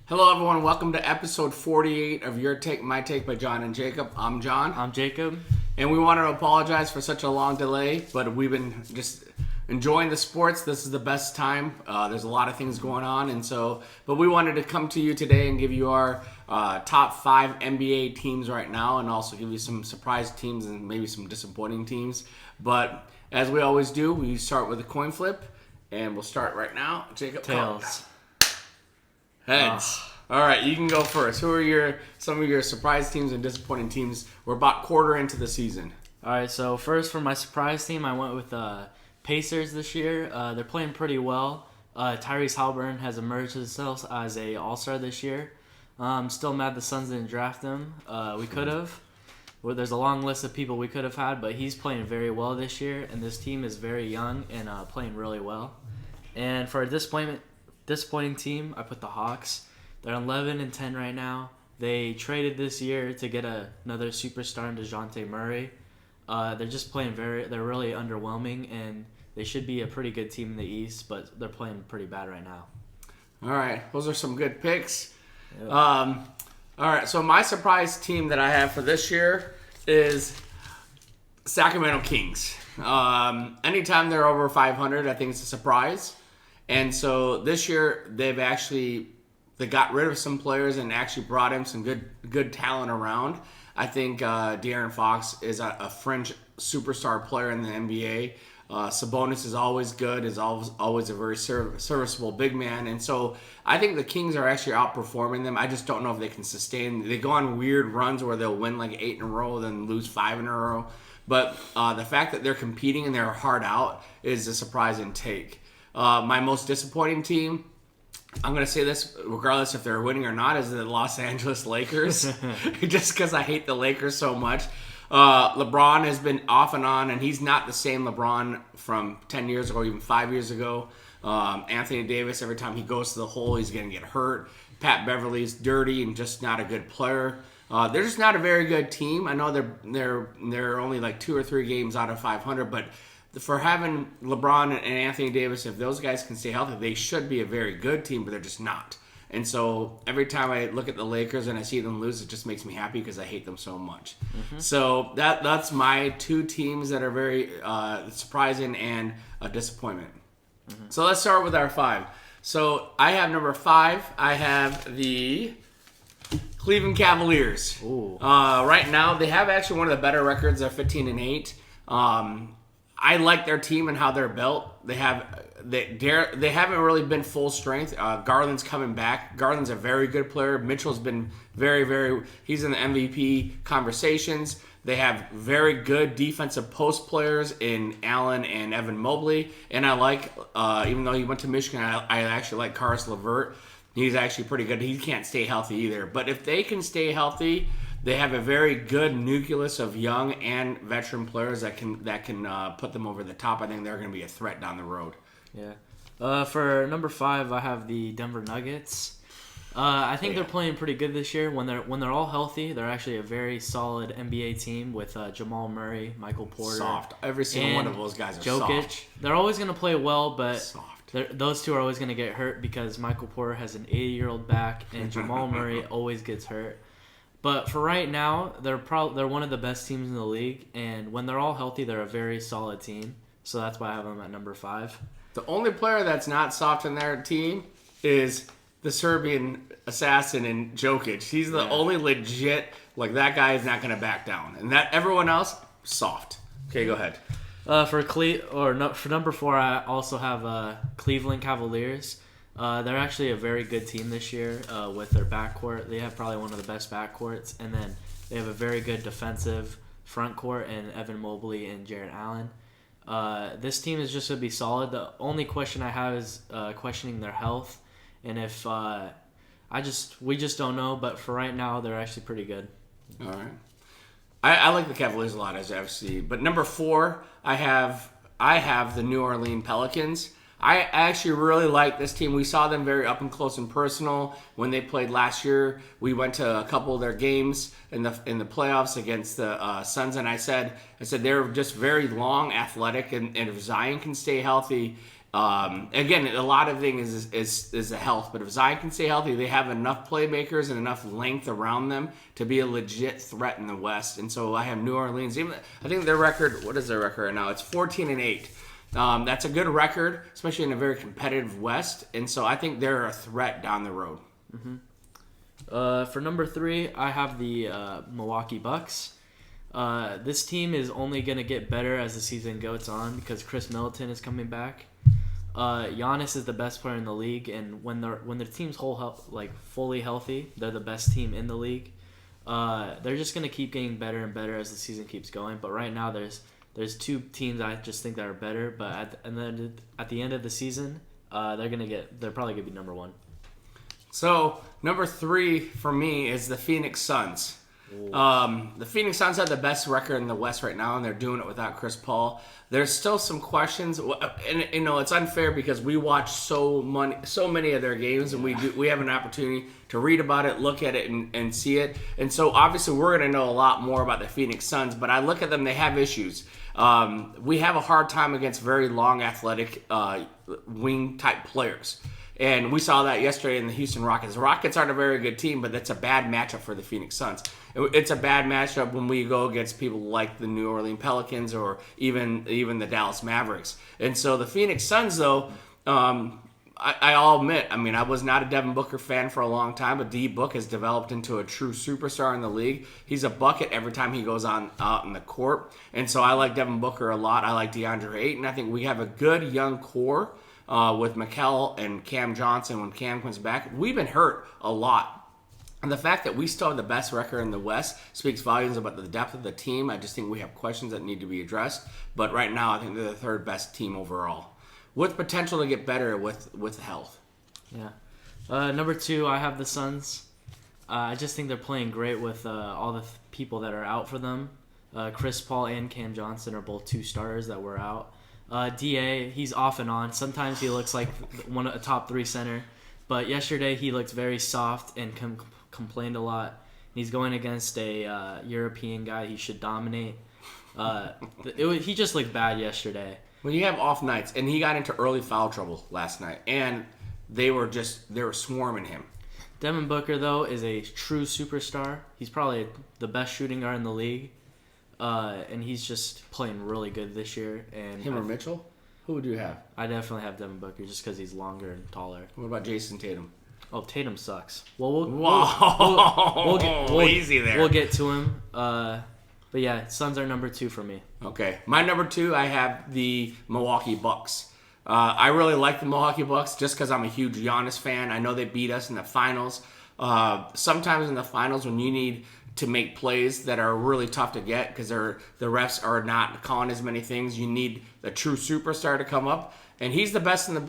Hello, everyone. Welcome to episode 48 of Your Take, My Take by John and Jacob. I'm John. I'm Jacob. And we want to apologize for such a long delay, but we've been just enjoying the sports. This is the best time. There's a lot of things going on, but we wanted to come to you today and give you our top 5 NBA teams right now, and also give you some surprise teams and maybe some disappointing teams. But as we always do, we start with a coin flip, and we'll start right now. Jacob, Tails. Heads. All right, you can go first. Who are some of your surprise teams and disappointing teams? We're about quarter into the season. All right, so first for my surprise team, I went with Pacers this year. They're playing pretty well. Tyrese Halliburton has emerged himself as a All-Star this year. I'm still mad the Suns didn't draft him. We could have. Well, there's a long list of people we could have had, but he's playing very well this year, and this team is very young and playing really well. And for a disappointing team, I put the Hawks. They're 11-10 right now. They traded this year to get another superstar in DeJounte Murray. They're just playing they're really underwhelming, and they should be a pretty good team in the East, but they're playing pretty bad right now. All right, those are some good picks. Yep. All right, so my surprise team that I have for this year is Sacramento Kings. Anytime they're over 500, I think it's a surprise. And so this year, they got rid of some players and actually brought in some good talent around. I think De'Aaron Fox is a fringe superstar player in the NBA. Sabonis is always good, is always a very serviceable big man. And so I think the Kings are actually outperforming them. I just don't know if they can sustain. They go on weird runs where they'll win like 8 in a row, then lose 5 in a row. But the fact that they're competing and they're hard out is a surprising take. My most disappointing team, I'm going to say this regardless if they're winning or not, is the Los Angeles Lakers. Just because I hate the Lakers so much. LeBron has been off and on, and he's not the same LeBron from 10 years ago, even 5 years ago. Anthony Davis, every time he goes to the hole, he's going to get hurt. Pat Beverly's dirty and just not a good player. They're just not a very good team. I know they're only like 2 or 3 games out of 500, but for having LeBron and Anthony Davis, if those guys can stay healthy, they should be a very good team, but they're just not. And so every time I look at the Lakers and I see them lose, it just makes me happy because I hate them so much. Mm-hmm. So that's my 2 teams that are very surprising and a disappointment. Mm-hmm. So let's start with our 5. So I have number 5. I have the Cleveland Cavaliers. Right now, they have actually one of the better records. They're 15-8. I like their team and how they're built. They haven't really been full strength. Garland's coming back. Garland's a very good player. Mitchell's been he's in the MVP conversations. They have very good defensive post players in Allen and Evan Mobley. And I like, even though he went to Michigan, I actually like Caris LeVert. He's actually pretty good. He can't stay healthy either. But if they can stay healthy, they have a very good nucleus of young and veteran players that can put them over the top. I think they're going to be a threat down the road. Yeah. For number 5, I have the Denver Nuggets. I think they're playing pretty good this year. When they're all healthy, they're actually a very solid NBA team with Jamal Murray, Michael Porter. Soft. Every single one of those guys are Jokic. Soft. They're always going to play well, but soft. Those two are always going to get hurt because Michael Porter has an 80-year-old back and Jamal Murray always gets hurt. But for right now, they're one of the best teams in the league, and when they're all healthy, they're a very solid team. So that's why I have them at number 5. The only player that's not soft in their team is the Serbian assassin in Jokic. He's the only legit, that guy is not going to back down. And that everyone else, soft. Okay, go ahead. For number 4, I also have Cleveland Cavaliers. They're actually a very good team this year with their backcourt. They have probably one of the best backcourts. And then they have a very good defensive front court in Evan Mobley and Jarrett Allen. This team is just going to be solid. The only question I have is questioning their health. And if we just don't know. But for right now, they're actually pretty good. All right. I like the Cavaliers a lot, as you see. But number 4, I have the New Orleans Pelicans. I actually really like this team. We saw them very up and close and personal when they played last year. We went to a couple of their games in the playoffs against the Suns, and I said they're just very long, athletic, and if Zion can stay healthy, Again, a lot of things is the health, but if Zion can stay healthy, they have enough playmakers and enough length around them to be a legit threat in the West. And so I have New Orleans. I think their record, what is their record right now? It's 14-8. That's a good record, especially in a very competitive West. And so I think they're a threat down the road. For number 3, I have the Milwaukee Bucks. This team is only going to get better as the season goes on because Chris Middleton is coming back. Giannis is the best player in the league, and when the team's fully healthy, they're the best team in the league. They're just gonna keep getting better and better as the season keeps going. But right now, there's 2 teams I just think that are better. But at the end of the season, they're probably gonna be number 1. So number 3 for me is the Phoenix Suns. The Phoenix Suns have the best record in the West right now, and they're doing it without Chris Paul. There's still some questions, and it's unfair because we watch so many of their games, and we have an opportunity to read about it, look at it, and see it. And so obviously we're going to know a lot more about the Phoenix Suns. But I look at them; they have issues. We have a hard time against very long, athletic wing type players. And we saw that yesterday in the Houston Rockets. The Rockets aren't a very good team, but that's a bad matchup for the Phoenix Suns. It's a bad matchup when we go against people like the New Orleans Pelicans or even the Dallas Mavericks. And so the Phoenix Suns, though, I'll admit, I was not a Devin Booker fan for a long time, but D Book has developed into a true superstar in the league. He's a bucket every time he goes out in the court. And so I like Devin Booker a lot. I like DeAndre Ayton. I think we have a good young core. With Mikal and Cam Johnson when Cam comes back. We've been hurt a lot. And the fact that we still have the best record in the West speaks volumes about the depth of the team. I just think we have questions that need to be addressed. But right now, I think they're the 3rd best team overall, with potential to get better with health. Yeah. Number 2, I have the Suns. I just think they're playing great with all the people that are out for them. Chris Paul and Cam Johnson are both 2 starters that were out. DA, he's off and on. Sometimes he looks like a top 3 center, but yesterday he looked very soft and complained a lot. He's going against a European guy he should dominate. He just looked bad yesterday. When you have off nights, and he got into early foul trouble last night, and they were swarming him. Devin Booker, though, is a true superstar. He's probably the best shooting guard in the league. And he's just playing really good this year. And him or Mitchell? Who would you have? I definitely have Devin Booker just because he's longer and taller. What about Jason Tatum? Oh, Tatum sucks. Well, we'll easy there. We'll get to him. But yeah, Suns are number 2 for me. Okay, my number 2, I have the Milwaukee Bucks. I really like the Milwaukee Bucks just because I'm a huge Giannis fan. I know they beat us in the finals. Sometimes in the finals when you need to make plays that are really tough to get because the refs are not calling as many things. You need a true superstar to come up, and he's the best in the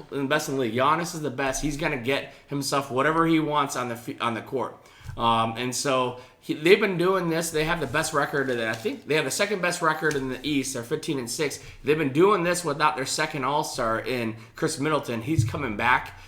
league. Giannis is the best. He's gonna get himself whatever he wants on the court, and so they've been doing this. They have the best record. I think they have the 2nd best record in the East. They're 15-6. They've been doing this without their second All-Star in Chris Middleton. He's coming back.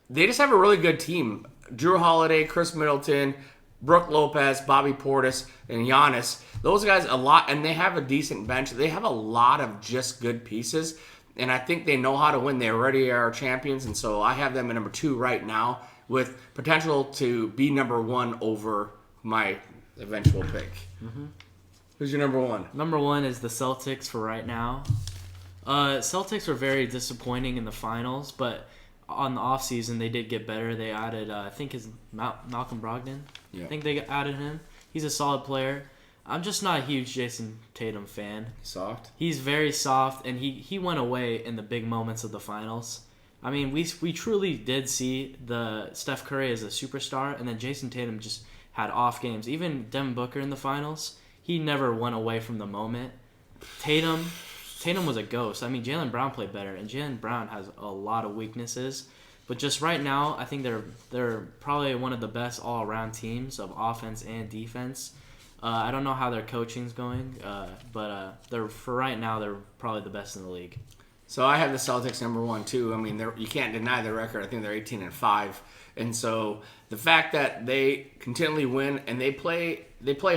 They just have a really good team. Drew Holiday, Chris Middleton, Brook Lopez, Bobby Portis, and Giannis. Those guys a lot, and they have a decent bench. They have a lot of just good pieces, and I think they know how to win. They already are champions, and so I have them at number 2 right now with potential to be number 1 over my eventual pick. Mm-hmm. Who's your number 1? Number 1 is the Celtics for right now. Celtics were very disappointing in the finals, but on the offseason, they did get better. They added, I think, Malcolm Brogdon. Yeah. I think they added him. He's a solid player. I'm just not a huge Jason Tatum fan. Soft? He's very soft, and he went away in the big moments of the finals. I mean, we truly did see the Steph Curry as a superstar, and then Jason Tatum just had off games. Even Devin Booker in the finals, he never went away from the moment. Tatum was a ghost. I mean, Jaylen Brown played better, and Jaylen Brown has a lot of weaknesses. But just right now, I think they're probably one of the best all-around teams of offense and defense. I don't know how their coaching's going, but for right now, they're probably the best in the league. So I have the Celtics number 1 too. I mean, you can't deny their record. I think they're 18-5, and so the fact that they continually win and they play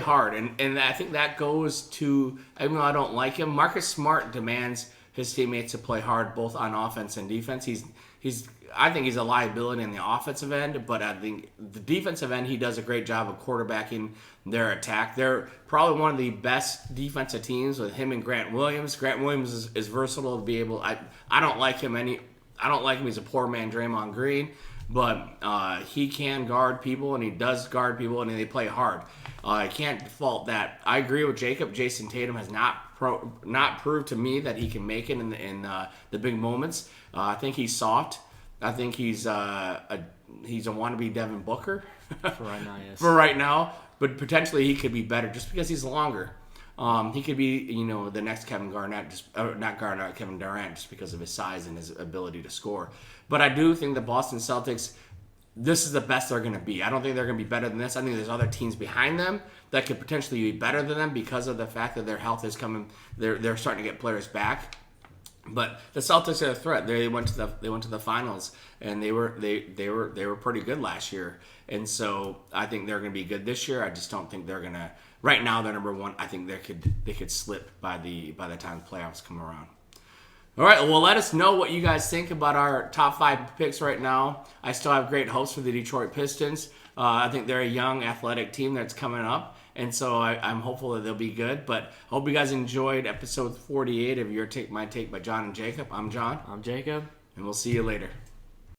hard, and I think that goes to, even though I don't like him, Marcus Smart demands his teammates to play hard both on offense and defense. I think he's a liability in the offensive end, but I think the defensive end, he does a great job of quarterbacking their attack. They're probably one of the best defensive teams with him and Grant Williams. Grant Williams is versatile to be able. I don't like him I don't like him. He's a poor man, Draymond Green, but he can guard people, and he does guard people, and they play hard. I can't fault that. I agree with Jacob. Jason Tatum has not proved to me that he can make it in the big moments. I think he's soft. I think he's a wannabe Devin Booker For right now, yes. for right now, but potentially he could be better just because he's longer. He could be, the next Kevin Garnett, Kevin Durant, just because of his size and his ability to score. But I do think the Boston Celtics, this is the best they're going to be. I don't think they're going to be better than this. I think there's other teams behind them that could potentially be better than them because of the fact that their health is coming. They're starting to get players back. But the Celtics are a threat. They went to the finals, and they were pretty good last year. And so I think they're going to be good this year. I just don't think they're going to. Right now, they're number one. I think they could slip by the time the playoffs come around. All right. Well, let us know what you guys think about our top 5 picks right now. I still have great hopes for the Detroit Pistons. I think they're a young, athletic team that's coming up. And so I'm hopeful that they'll be good. But I hope you guys enjoyed episode 48 of Your Take, My Take by John and Jacob. I'm John. I'm Jacob. And we'll see you later.